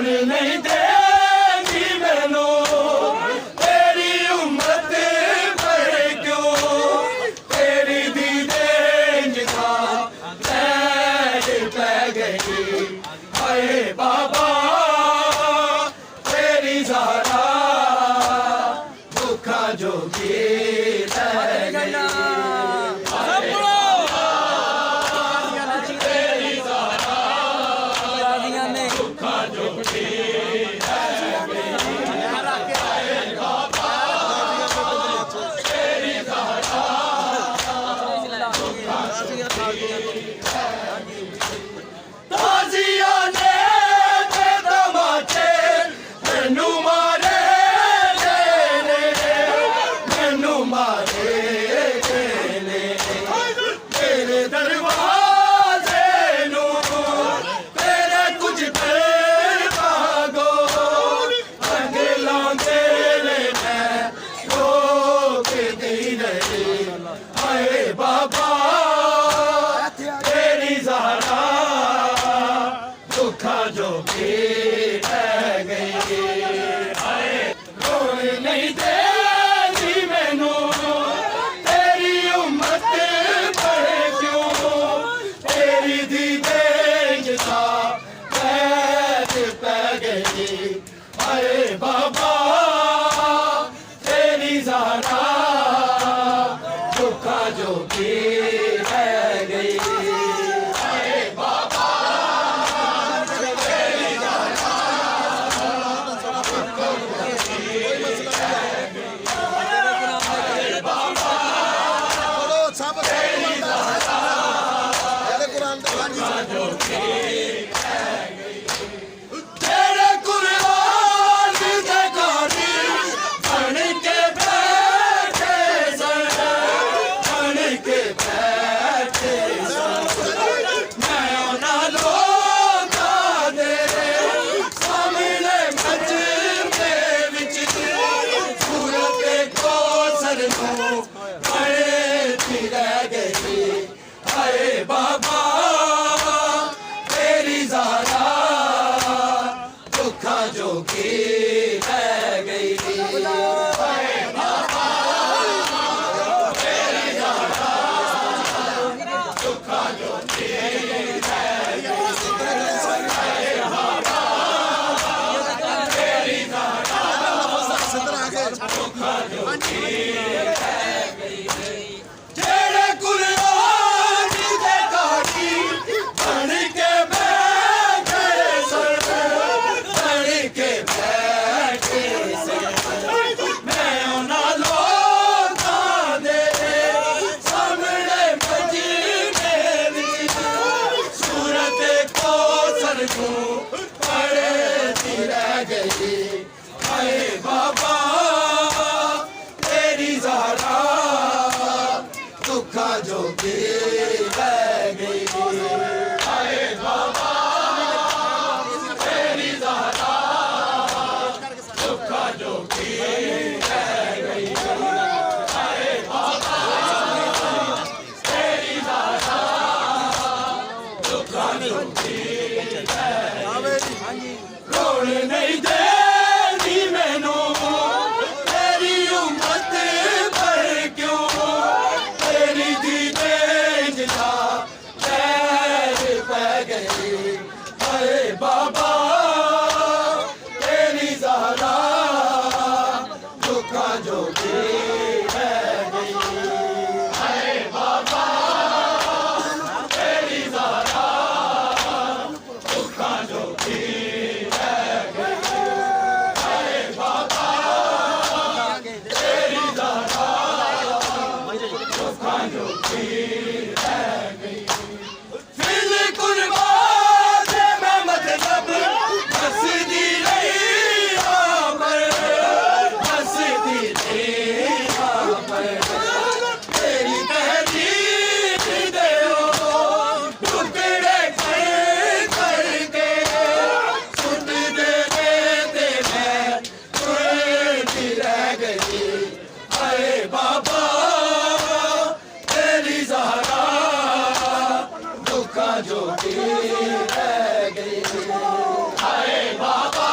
नहीं देगी मैनू तेरी उम्मत पर क्यों तेरी दीदें का लैट पै गई हाय बाबा तेरी ज़हरा दुखा जोगी रह गई मारे ने तेरे दरवाजे नो तेरे कुछ देर मांगो अगलों तेरे मैं रोक दी रही हाय बाबा तेरी ज़हरा दुखा जो भी रह गई रोने नहीं देती मैनू तेरी उम्मत बढ़े क्यों तेरी दीदे जता बैठ पै गई हाय बाबा तेरी ज़हरा दुखा जो भी रह गई तेरे कुर्बान दे गानी बन के बैठे सन बन के बैठे सन मैं उन्हां लोकां दे सामने मजमे विच सूरत कौसर नूं बड़े रह गई हाय बाबा तेरी ज़हरा दुखा जो की रह गई हाय बाबा तेरी ज़हरा दुखा जो की रह गई हाय बाबा तेरी ज़हरा दुखा जो की रह गई तेरे कुर्बान दे गानी बन के बैठे सन बन के बैठे सन मैं उन्हां लोकां दे सामने मजमे विच सूरत कौसर नूं पढ़ती रह गई हाय बाबा तेरी ज़हरा दुखा जो की रह गई हाय बाबा तेरी ज़हरा दुखा जो की रह गई हाय बाबा तेरी ज़हरा दुखा जो की रोने नहीं देती मैनू तेरी उम्मत बढ़ क्यों तेरी दीदे जता बैठ पै गई हाय बाबा तेरी ज़हरा दुखा जो की रह गई हाय बाबा तेरी ज़हरा दुखा जो की रह गई हाय बाबा तेरी ज़हरा दुखा जो की रह गई फिर कुर्बान मैं मतलब हंसदी रही पर हंसदी रही पर तेरी तहरीर दे टुकड़े करके सुन देते मैं सुनती रह गई हाय बाबा तेरी ज़हरा दुखा जो की रह गई हाय बाबा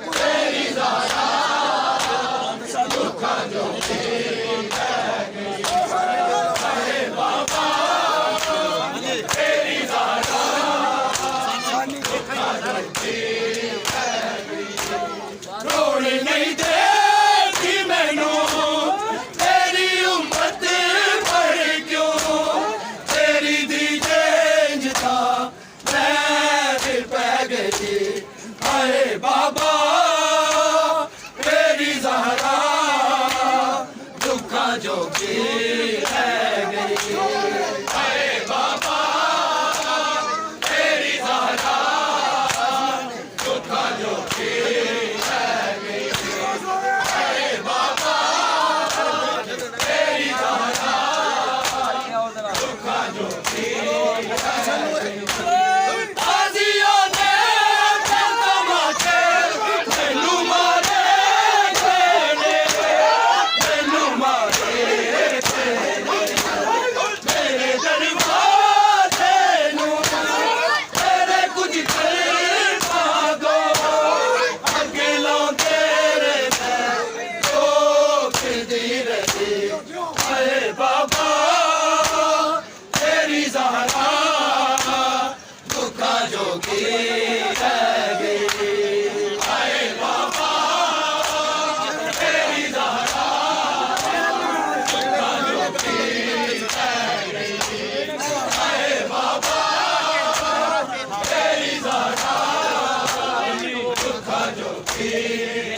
तेरी ज़हरा दुखा जो की रह गई हाय बाबा तेरी ज़हरा दुखा जो की रह गई रोने नहीं देती मैनू तेरी उम्मत बढ़ क्यों तेरी दीदे जता बैठ पै गई हाय बाबा तेरी ज़हरा दुखा जो की रह गई हाय बाबा तेरी ज़हरा दुखा जो की रह गई हाय बाबा ਗਈ